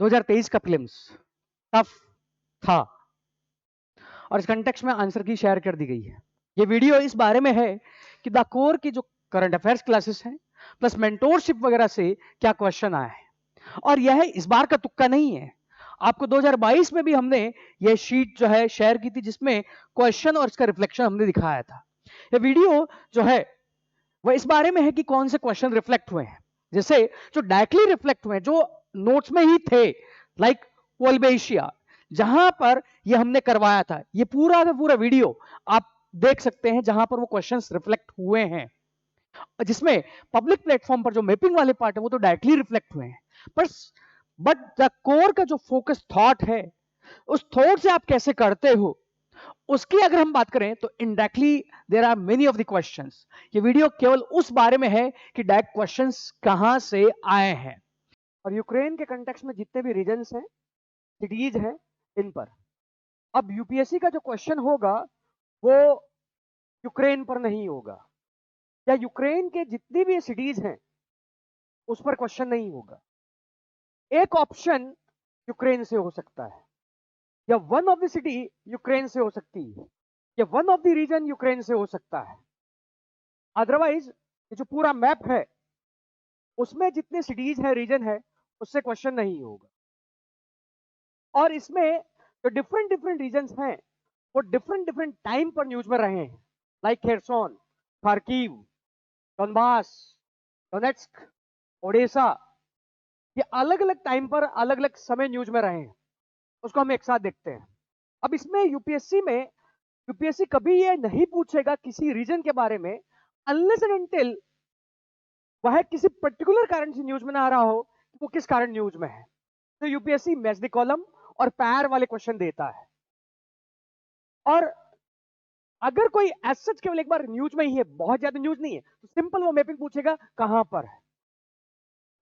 2023 का prelims tough था और इस कंटेक्स्ट में आंसर की शेयर कर दी गई है। ये वीडियो इस बारे में है कि द कोर की जो करंट अफेयर्स क्लासेस हैं प्लस मेंटोरशिप वगैरह से क्या क्वेश्चन आया है, और यह इस बार का तुक्का नहीं है। आपको 2022 में भी हमने यह शीट जो है शेयर की थी जिसमें क्वेश्चन और इसका रिफ्लेक्शन हमने दिखाया था। यह वीडियो जो है वह इस बारे में है कि कौन से क्वेश्चन रिफ्लेक्ट हुए हैं, जैसे जो डायरेक्टली रिफ्लेक्ट हुए जो नोट्स में ही थे, लाइक वोल्बेशिया, जहां पर ये हमने करवाया था। ये पूरा का पूरा वीडियो आप देख सकते हैं जहां पर वो क्वेश्चंस रिफ्लेक्ट हुए हैं, जिसमें पब्लिक प्लेटफॉर्म पर जो मैपिंग वाले पार्ट है वो तो डायरेक्टली रिफ्लेक्ट हुए हैं, पर बट द कोर का जो फोकस थॉट है, उस थॉट से आप कैसे करते हो उसकी अगर हम बात करें तो indirectly there are many of the questions. ये वीडियो केवल उस बारे में है कि डायरेक्ट क्वेश्चंस कहां से आए हैं, और यूक्रेन के कंटेक्स्ट में जितने भी रीजन्स हैं, सिटीज हैं, इन पर अब यूपीएससी का जो क्वेश्चन होगा वो यूक्रेन पर नहीं होगा, या यूक्रेन के जितनी भी सिटीज हैं उस पर क्वेश्चन नहीं होगा। एक ऑप्शन यूक्रेन से हो सकता है, या one of the city Ukraine से हो सकती है, या one of the region Ukraine से हो सकता है। अदरवाइज ये जो पूरा मैप है उसमें जितने सिटीज है, रीजन है, उससे क्वेश्चन नहीं होगा। और इसमें जो डिफरेंट डिफरेंट रीजन्स हैं वो डिफरेंट डिफरेंट टाइम पर न्यूज में रहे हैं, like Kherson, Kharkiv, Donbas, Donetsk, Odesa. ये अलग अलग टाइम पर अलग अलग समय न्यूज में रहे हैं, उसको हम एक साथ देखते हैं। अब इसमें यूपीएससी कभी ये नहीं पूछेगा किसी रीजन के बारे में अनलेस एंड अनटिल वह किसी पर्टिकुलर कारण से न्यूज में ना आ रहा हो कि वो किस कारण न्यूज में है। तो यूपीएससी मैच द कॉलम और पैर वाले क्वेश्चन देता है, और अगर कोई एज सच केवल एक बार न्यूज में ही है, बहुत ज्यादा न्यूज नहीं है, तो सिंपल वो मैपिंग पूछेगा कहां पर है,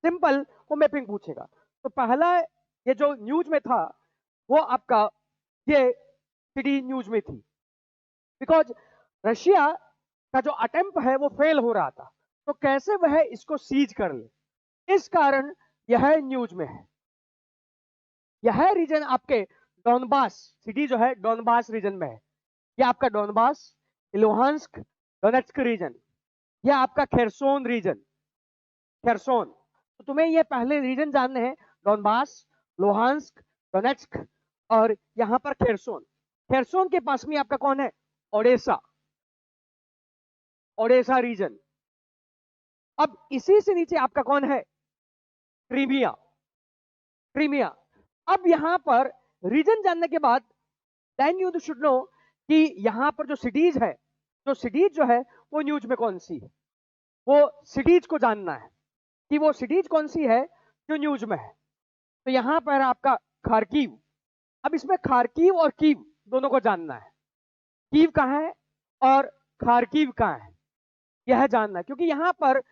सिंपल वो मैपिंग पूछेगा। तो पहला ये जो न्यूज में था वो आपका ये सिटी न्यूज में थी, बिकॉज रशिया का जो अटेम्प्ट है वो फेल हो रहा था, तो कैसे वह इसको सीज कर ले, इस कारण यह न्यूज में है। यह रीजन आपके डोनबास सिटी जो है डोनबास रीजन में है, यह आपका डोनबास, लुहांस्क, डोनेट्स्क रीजन, यह आपका खेरसोन रीजन, खेरसोन। तो तुम्हें ये पहले रीजन जानने हैं, डोनबास, लुहांस्क, डोनेट्स्क, और यहां पर खेरसोन। खेरसोन के पास में आपका कौन है, ओडेसा, ओडेसा रीजन। अब इसी से नीचे आपका कौन है, क्रीमिया, क्रीमिया। अब यहां पर रीजन जानने के बाद देन यू शुड नो कि यहां पर जो सिटीज है, जो सिटीज जो है वो न्यूज में कौन सी है, वो सिटीज को जानना है कि वो सिटीज कौन सी है जो न्यूज में है। तो यहां पर आपका खार्किव। अब इसमें खार्किव और कीव दोनों को जानना है, कीव कहां है और खार्किव कहां है यह जानना है, क्योंकि यहां पर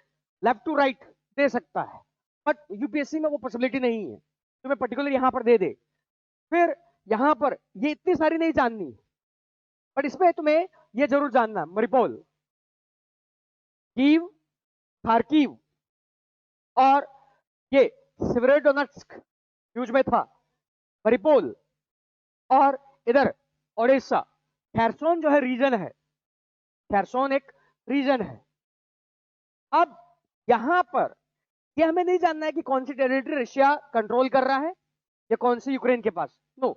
लेफ्ट टू राइट दे सकता है, बट यूपीएससी में वो पॉसिबिलिटी नहीं है तुम्हें पर्टिकुलर यहां पर दे दे। फिर यहां पर ये इतनी सारी नहीं जाननी, बट इसमें तुम्हें ये जरूर जानना, मरिपोल, कीव, खार्किव, और ये सिवरेडोनेट्स्क न्यूज में था, मरिपोल, और इधर ओडिशा। खेरसोन जो है रीजन है, खेरसोन एक रीजन है। अब यहां पर ये हमें नहीं जानना है कि कौन सी टेरिटरी रशिया कंट्रोल कर रहा है या कौन सी यूक्रेन के पास, नो,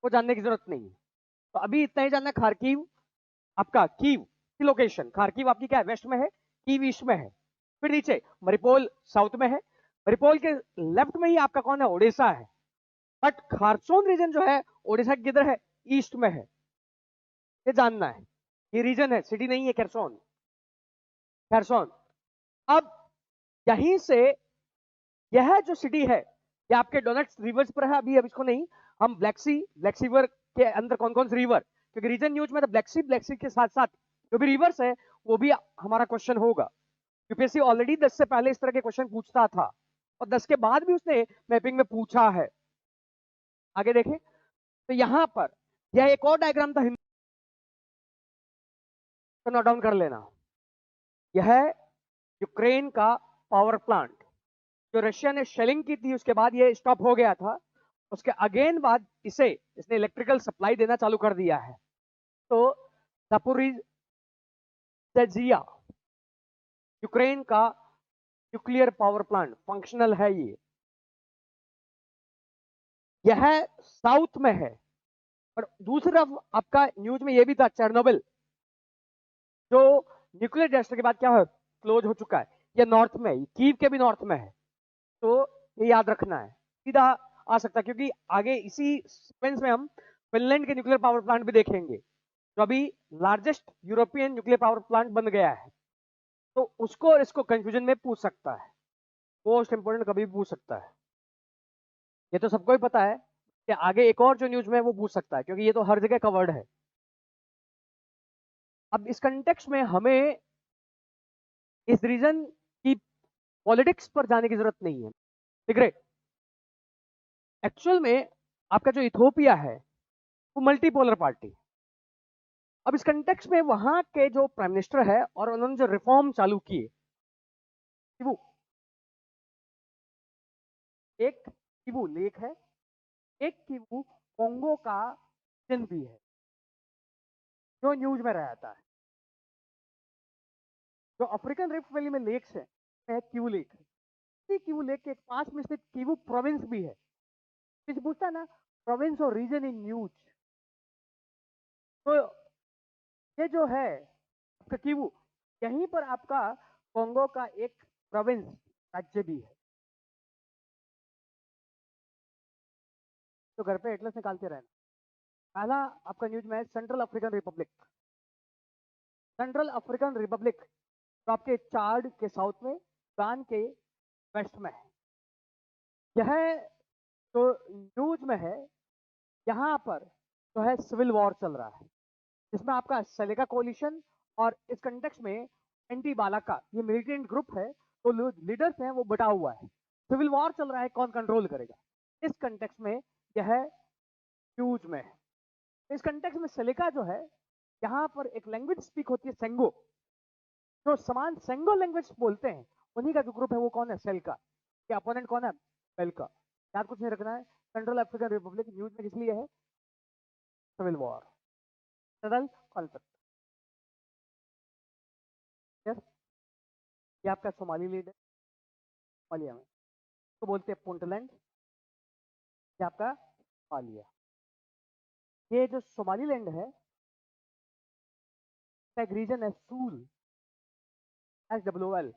वो जानने की जरूरत नहीं है। तो अभी इतना ही जानना है, खार्किव आपका, कीव की लोकेशन, खार्किव आपकी क्या है, वेस्ट में है, कीव ईस्ट में है। फिर नीचे मरिपोल साउथ में है, मरिपोल के लेफ्ट में ही आपका कौन है, ओडिशा है, बट खारसोन रीजन जो है ओडिशा के किधर है, ईस्ट में है, ये जानना है। ये रीजन है, सिटी नहीं है खेरसोन, खेरसोन। अब यहीं से यह जो सिटी है ये आपके डोनेट्स रिवर्स पर है, अभी अब इसको नहीं, हम ब्लैक सी, ब्लैक सी रिवर के अंदर कौन कौन से रिवर, क्योंकि रीजन न्यूज में तो ब्लैक सी के साथ साथ जो भी रिवर्स है वो भी हमारा क्वेश्चन होगा। यूपीएससी ऑलरेडी 10 से पहले इस तरह के क्वेश्चन पूछता था, और 10 के बाद भी उसने मैपिंग में पूछा है। आगे देखें तो यहां पर यह एक और डायग्राम था, नोट डाउन कर लेना। यह यूक्रेन का पावर प्लांट, जो रशिया ने शेलिंग की थी उसके बाद ये स्टॉप हो गया था, उसके अगेन बाद इसने इलेक्ट्रिकल सप्लाई देना चालू कर दिया है। तो जापोरिज़िया यूक्रेन का न्यूक्लियर पावर प्लांट फंक्शनल है। यह साउथ में है। और दूसरा आपका न्यूज में यह भी था, चेरनोबिल जो न्यूक्लियर डिजास्टर के बाद क्या है, क्लोज हो चुका है। यह नॉर्थ में है, कीव के भी नॉर्थ में है। तो ये याद रखना है, सीधा आ सकता है, क्योंकि आगे इसी सीक्वेंस में हम फिनलैंड के न्यूक्लियर पावर प्लांट भी देखेंगे, जो अभी largest European nuclear power plant बन गया है। तो उसको और इसको कंफ्यूजन में पूछ सकता है, मोस्ट इंपोर्टेंट कभी भी पूछ सकता है। ये तो सबको ही पता है कि आगे एक और जो न्यूज में है वो पूछ सकता है, क्योंकि ये तो हर जगह कवर्ड है। अब इस कंटेक्स्ट में हमें इस रीजन की पॉलिटिक्स पर जाने की जरूरत नहीं है, ठीक है। एक्चुअल में आपका जो इथोपिया है वो मल्टीपोलर पार्टी। अब इस कंटेक्स्ट में वहां के जो प्राइम मिनिस्टर है और उन्होंने जो रिफॉर्म चालू किए, वो एक किवू लेक है, एक किवू कोंगो का दिन भी है जो न्यूज में रहता है। जो अफ्रीकन रिफ्ट वैली में लेक्स है किवू लेक है। किवू लेक के पास में स्थित किवू प्रोविंस भी है। किसी पूछता है ना प्रोविंस और रीजन इन न्यूज, तो ये जो है आपका किवू, यहीं पर आपका कोंगो का एक प्रोविंस राज्य भी है। तो घर पे एटलस निकालते रहना। पहला आपका न्यूज में है central African Republic. Central African Republic तो आपके चार्ड के साउथ में, सुडान के वेस्ट में है। यह तो न्यूज में है, यहाँ पर जो है सिविल वॉर चल रहा है, जिसमें आपका सेलेका कोलिशन और इस कंटेक्स्ट में एंटी बालाका ये मिलिटेंट ग्रुप है, तो लीडर्स हैं वो बटा हुआ है। सिविल वॉर चल रहा है, कौन कंट्रोल करेगा, इस कंटेक्स्ट में यह न्यूज में है। इस कंटेक्स्ट में सेलेका जो है, यहाँ पर एक लैंग्वेज स्पीक होती है सेंगो, जो समान सेंगो लैंग्वेज बोलते हैं, उन्हीं का जो ग्रुप है वो कौन है, सेल्का। क्या अपोनेंट कौन है, सेल्का। याद कुछ नहीं रखना है। सेंट्रल अफ्रीकन रिपब्लिक न्यूज में किस लिए है, सिविल वॉर, सडन कॉन्फ्लिक्ट। ये आपका सोमाली लीड है, सोमालिया में तो बोलते हैं पुंटलैंड। ये आपका सोमालिया, ये जो सोमाली लैंड है एक रीजन है सूल, SWL।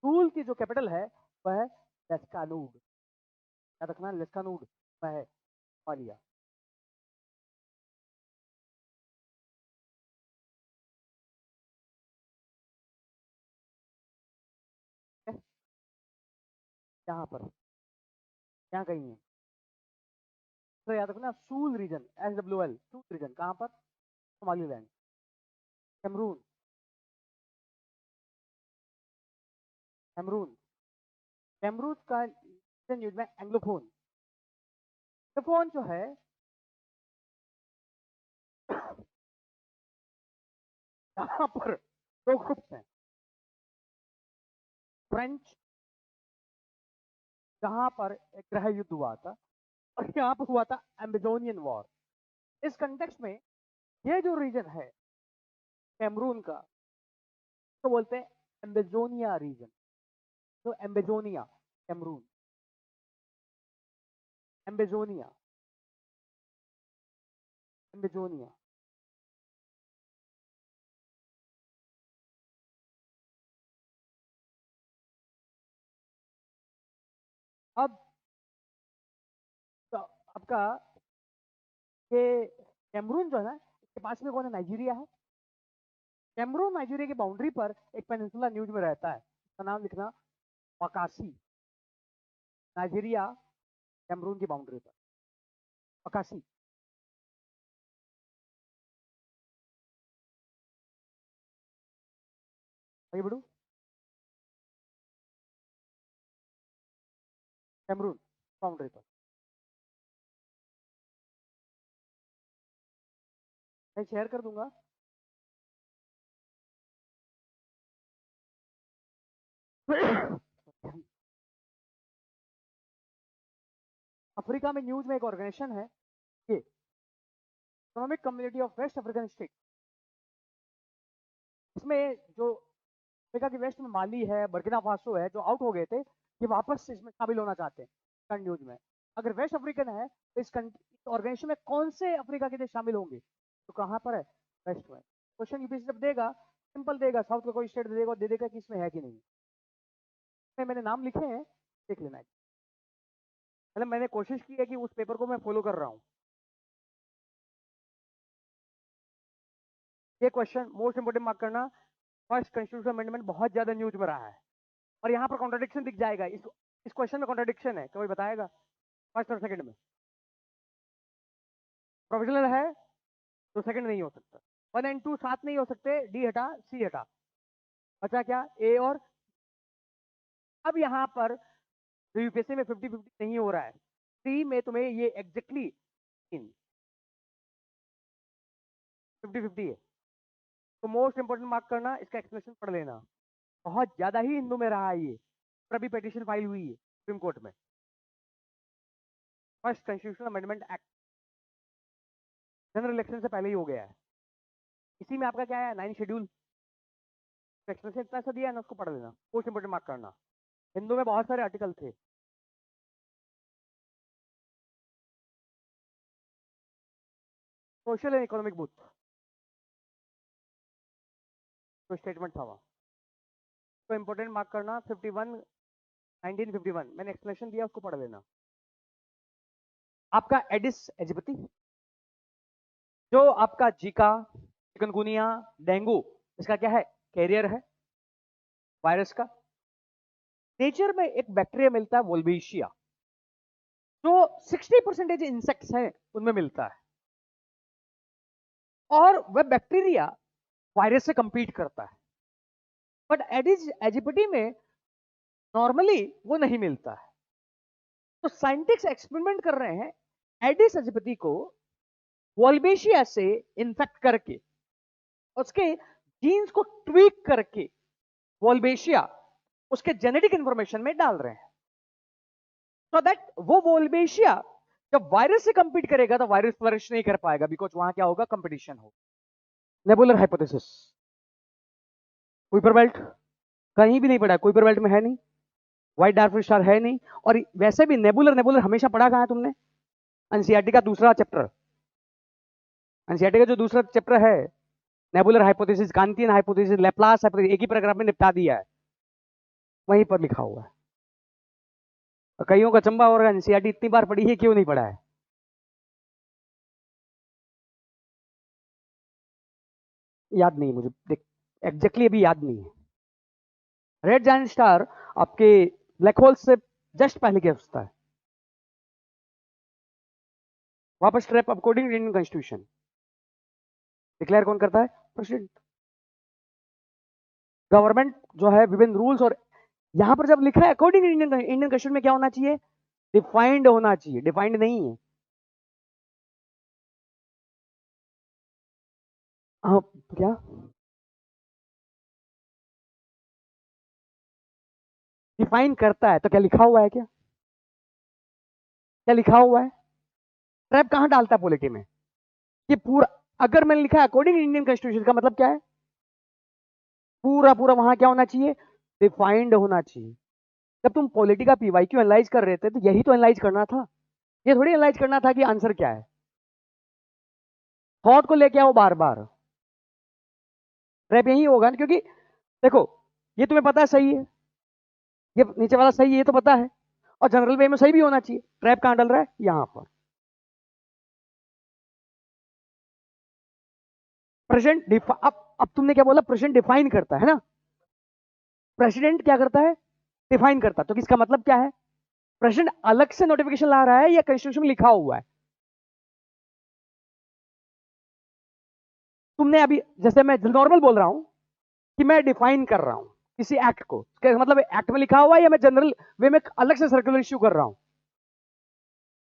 सूल की जो कैपिटल है वह है लेस्कानूड। याद रखना लेस्कानूड वह है सोमालिया। यहाँ पर यहाँ कहीं है, तो याद रखना सूल रीजन, SWL सूल रीजन कहाँ पर, सोमालीलैंड। कैमरून, कैमरून, कैमरून का न्यूज में एंग्लोफोन। एंग्लोफोन जो है यहाँ पर दो ग्रुप्स हैं, फ्रेंच, जहां पर एक गृह युद्ध हुआ था, और यहाँ पर हुआ था एम्बेजोनियन वॉर। इस कंटेक्स्ट में ये जो रीजन है कैमरून का, तो बोलते हैं एम्बेजोनिया रीजन। तो एम्बेजोनिया, कैमरून, एम्बेजोनिया, एम्बेजोनिया। अब तो आपका ये कैमरून जो है ना, इसके पास में कौन है, नाइजीरिया है। कैमरून नाइजीरिया की बाउंड्री पर एक पेनिनसुला न्यूज में रहता है, उसका नाम लिखना वकासी। नाइजीरिया कैमरून की बाउंड्री पर वकासी। आगे बढ़ू, कैमरून बाउंड्री पर मैं शेयर कर दूंगा। अफ्रीका में न्यूज में एक ऑर्गेनाइजेशन है, ये Economic Community of West African State. इसमें जो अफ्रीका के वेस्ट में माली है, बर्किना फासो है, जो आउट हो गए थे, ये वापस इसमें शामिल होना चाहते हैं न्यूज में। अगर वेस्ट अफ्रीकन है तो इस ऑर्गेनाइजेशन में कौन से अफ्रीका के देश शामिल होंगे? तो कहाँ पर है? वेस्ट में। क्वेश्चन यूपीएससी जब देगा, सिंपल देगा, साउथ का कोई स्टेट दे देगा, दे देगा कि इसमें है कि नहीं। मैंने नाम लिखे हैं, देख लेना है। मतलब मैंने कोशिश की है कि उस पेपर को मैं फॉलो कर रहा हूँ। ये क्वेश्चन मोस्ट इंपोर्टेंट मार्क करना, फर्स्ट कॉन्स्टिट्यूशन अमेंडमेंट बहुत ज्यादा न्यूज में रहा है और यहाँ पर कॉन्ट्राडिक्शन दिख जाएगा। इस क्वेश्चन में कॉन्ट्राडिक्शन है, कोई बताएगा? फर्स्ट और सेकंड में प्रोविजनल है तो सेकंड नहीं हो सकता। 1 एंड 2 साथ नहीं हो सकते, डी हटा सी हटा, बचा क्या? ए और। अब यहाँ पर जो यूपीएससी में 50-50 नहीं हो रहा है, सी में तुम्हें ये एग्जैक्टली 50-50 है। तो मोस्ट इंपोर्टेंट मार्क करना, इसका एक्सप्लेनेशन पढ़ लेना। बहुत ज्यादा ही हिंदू में रहा है ये, अभी पिटीशन फाइल हुई है सुप्रीम कोर्ट में। First constitutional amendment act general election से पहले ही हो गया है। इसी में आपका क्या है? 9 शेड्यूल। एक्सप्लेनेशन इतना सा दिया है ना, उसको पढ़ लेना, मोस्ट इंपोर्टेंट मार्क करना। हिंदू में बहुत सारे आर्टिकल थे। सोशल एंड इकोनॉमिक बूथ तो स्टेटमेंट था वहां, तो इंपोर्टेंट मार्क करना। 1951 मैंने एक्सप्लेनेशन दिया, उसको पढ़ लेना। आपका एडिस एजिप्टी, जो आपका जीका, चिकनगुनिया, डेंगू, इसका क्या है? कैरियर है वायरस का। नेचर में एक बैक्टीरिया मिलता है वोल्बेशिया, जो 60% इंसेक्ट्स हैं उनमें मिलता है, और वह बैक्टीरिया वायरस से कंपीट करता है। बट एडिस एजिप्टी में नॉर्मली वो नहीं मिलता है। तो साइंटिस्ट एक्सपेरिमेंट कर रहे हैं एडिस एजिप्टी को वोल्बेशिया से इन्फेक्ट करके, उसके जीन्स को ट्वीक करके वोल्बेशिया उसके जेनेटिक इंफॉर्मेशन में डाल रहे हैं, सो दैट वो वोल्बेशिया जब वायरस से कंपीट करेगा तो वायरस फ्लरिश नहीं कर पाएगा, बिकॉज वहां क्या होगा? कंपटीशन हो। Nebular hypothesis. कुइपर बेल्ट कहीं भी नहीं पड़ा, कुइपर बेल्ट में है नहीं, व्हाइट डार्क स्टार है नहीं, और वैसे भी नेबुलर नेबुलर हमेशा पढ़ा कहां है तुमने? एनसीईआरटी का दूसरा चैप्टर, एनसीईआरटी का जो दूसरा चैप्टर है, nebular hypothesis, Kantian hypothesis, Laplace hypothesis, एक ही पैराग्राफ में निपटा दिया है, वहीं पर लिखा हुआ है। और कईयों का चंबा और एनसीईआरटी इतनी बार पढ़ी है, क्यों नहीं पढ़ा है? याद नहीं मुझे, देख एग्जैक्टली अभी याद नहीं है। रेड जायंट स्टार आपके ब्लैक होल से जस्ट पहले क्या होता है? वापस trap according Indian constitution declare कौन करता है? प्रेसिडेंट। गवर्नमेंट जो है विभिन्न रूल्स, और यहां पर जब लिखा है अकॉर्डिंग इंडियन कॉन्स्टिट्यूशन में क्या होना चाहिए? डिफाइंड होना चाहिए, डिफाइंड नहीं है। हाँ, क्या डिफाइन करता है? तो क्या लिखा हुआ है? क्या लिखा हुआ है? ट्रैप कहां डालता है पॉलिटी में? ये पूरा, अगर मैंने लिखा है अकॉर्डिंग इंडियन कॉन्स्टिट्यूशन का मतलब क्या है? पूरा पूरा वहां क्या होना चाहिए? डिफाइंड होना चाहिए। जब तुम पॉलिटी का पीवाई क्यू एनालाइज कर रहे थे तो यही तो एनालाइज करना था, ये थोड़ी एनालाइज करना था कि आंसर क्या है। थॉट को लेके आओ बार बार। ट्रैप यही होगा ना, क्योंकि देखो ये तुम्हें पता है सही है, ये नीचे वाला सही है, ये तो पता है, और जनरल वे में सही भी होना चाहिए। ट्रैप कहां डल रहा है? यहां पर। प्रेसिडेंट अब तुमने क्या बोला? प्रेसिडेंट डिफाइन करता है ना। प्रेसिडेंट क्या करता है? डिफाइन करता है। तो इसका मतलब क्या है? प्रेसिडेंट अलग से नोटिफिकेशन ला रहा है या कॉन्स्टिट्यूशन में लिखा हुआ है? तुमने अभी, जैसे मैं नॉर्मल बोल रहा हूं कि मैं डिफाइन कर रहा हूं किसी एक्ट को, मतलब एक्ट में लिखा हुआ है या मैं जनरल वे में अलग से सर्कुलर इश्यू कर रहा हूं?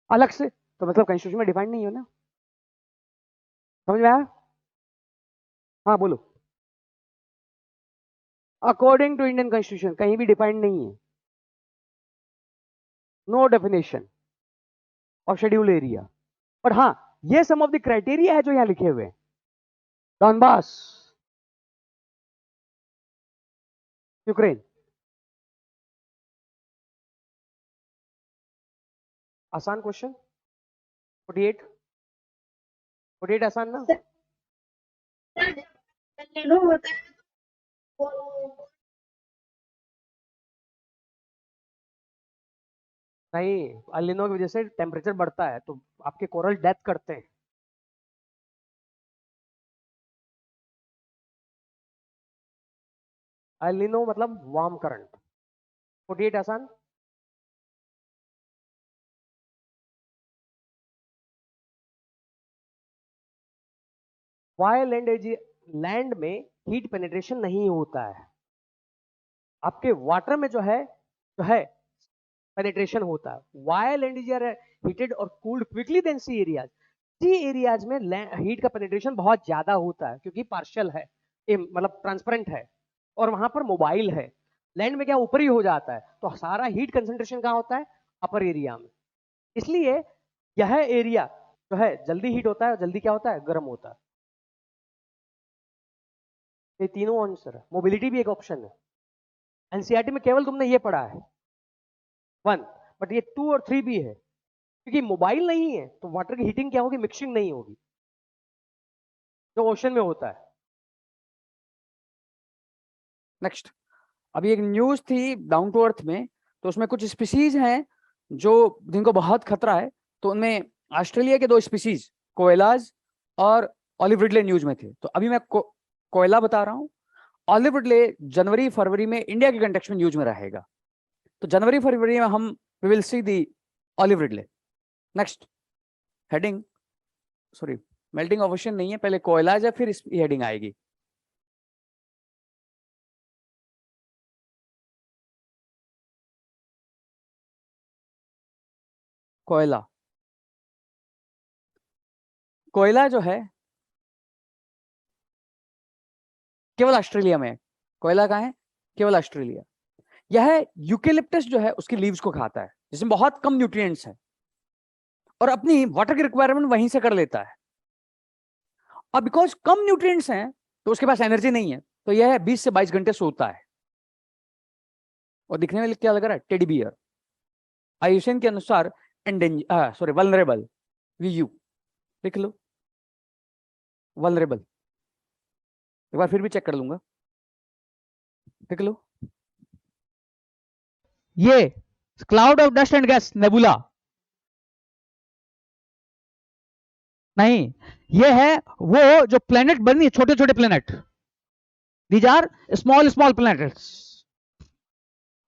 अलग से, तो मतलब कॉन्स्टिट्यूशन में डिफाइन नहीं हो ना। समझ में आया? हाँ बोलो। अकॉर्डिंग टू इंडियन कॉन्स्टिट्यूशन कहीं भी डिफाइंड नहीं है, no definition. Of schedule area. But हाँ, ये सम ऑफ द क्राइटेरिया है जो यहां लिखे हुए हैं। Donbas, Ukraine. आसान क्वेश्चन। 48 आसान ना? नहीं, अलिनो की वजह से टेम्परेचर बढ़ता है तो आपके कोरल डेथ करते हैं। अलिनो मतलब वार्म करंट। 48 आसान। वाई लैंड में हीट पेनिट्रेशन नहीं होता है, आपके वाटर में जो है पेनिट्रेशन होता है। वाई लैंड इज हीटेड और कूल्ड क्विकली देन सी एरियाज। सी एरियाज में हीट का पेनिट्रेशन बहुत ज्यादा होता है क्योंकि पार्शियल है, मतलब ट्रांसपेरेंट है, और वहां पर मोबाइल है। लैंड में क्या ऊपर ही हो जाता है, तो सारा हीट कंसेंट्रेशन कहां होता है? अपर एरिया में। इसलिए यह एरिया जो है जल्दी हीट होता है, जल्दी क्या होता है? गर्म होता है। ये तीनों आंसर है। मोबिलिटी भी एक ऑप्शन है। एनसीईआरटी में केवल तुमने ये पढ़ा है 1, बट ये 2 और 3 भी है, क्योंकि मोबाइल नहीं है तो वाटर की हीटिंग क्या होगी? मिक्सिंग नहीं होगी जो ओशन में होता है। नेक्स्ट, अभी एक न्यूज थी डाउन टू अर्थ में, तो उसमें कुछ स्पीसीज हैं जो जिनको बहुत खतरा है, तो उनमें ऑस्ट्रेलिया के 2 स्पीसीज कोयलाज और ऑलिव रिडले न्यूज में थे। तो अभी मैं कोयला बता रहा हूँ। ऑलिव रिडले जनवरी फरवरी में इंडिया के कंटेक्स्ट में न्यूज में रहेगा, तो जनवरी फरवरी में हम we will see the olive ridley. Next heading, sorry melting of ocean नहीं है, पहले कोयलाज है फिर इसकी हेडिंग आएगी। कोयला, कोयला जो है केवल ऑस्ट्रेलिया में है। कोयला कहाँ है? केवल ऑस्ट्रेलिया। यह यूकेलिप्टस जो है उसकी लीव्स को खाता है, जिसमें बहुत कम न्यूट्रिएंट्स है, और अपनी वाटर की रिक्वायरमेंट वहीं से कर लेता है। और बिकॉज कम न्यूट्रिएंट्स हैं तो उसके पास एनर्जी नहीं है, तो यह 20 से 22 घंटे सोता है। और दिखने में क्या लग रहा है? Teddy bear. आयुषन के अनुसार वल्नरेबल, वीयू लिख लो, वल्नरेबल। एक बार फिर भी चेक कर लूंगा, देख लो। ये cloud of dust and gas, nebula नहीं, ये है वो जो प्लेनेट बनी, छोटे छोटे planet, these are small small planets.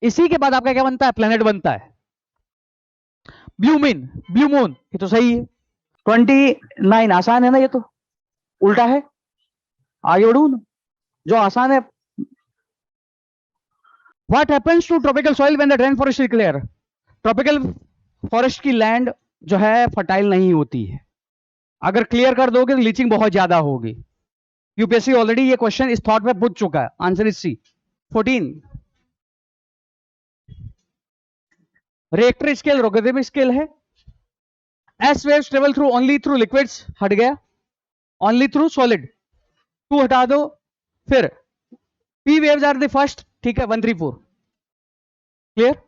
इसी के बाद आपका क्या बनता है? प्लेनेट बनता है। ब्लू मून, ये तो सही है। 29 आसान है ना? ये तो उल्टा है, आगे बढ़ू ना, जो आसान है। What happens to tropical soil when the rain forest is clear? Tropical forest की लैंड जो है फर्टाइल नहीं होती है, अगर क्लियर कर दोगे तो लीचिंग बहुत ज्यादा होगी। यूपीएससी ऑलरेडी ये क्वेश्चन इस थॉट में पूछ चुका है। Answer is C. 14, Richter scale logarithmic scale है। S waves travel through only through liquids, हट गया, ओनली थ्रू सॉलिड, 2 हटा दो। फिर P waves are the first, ठीक है, 1 3 4, क्लियर।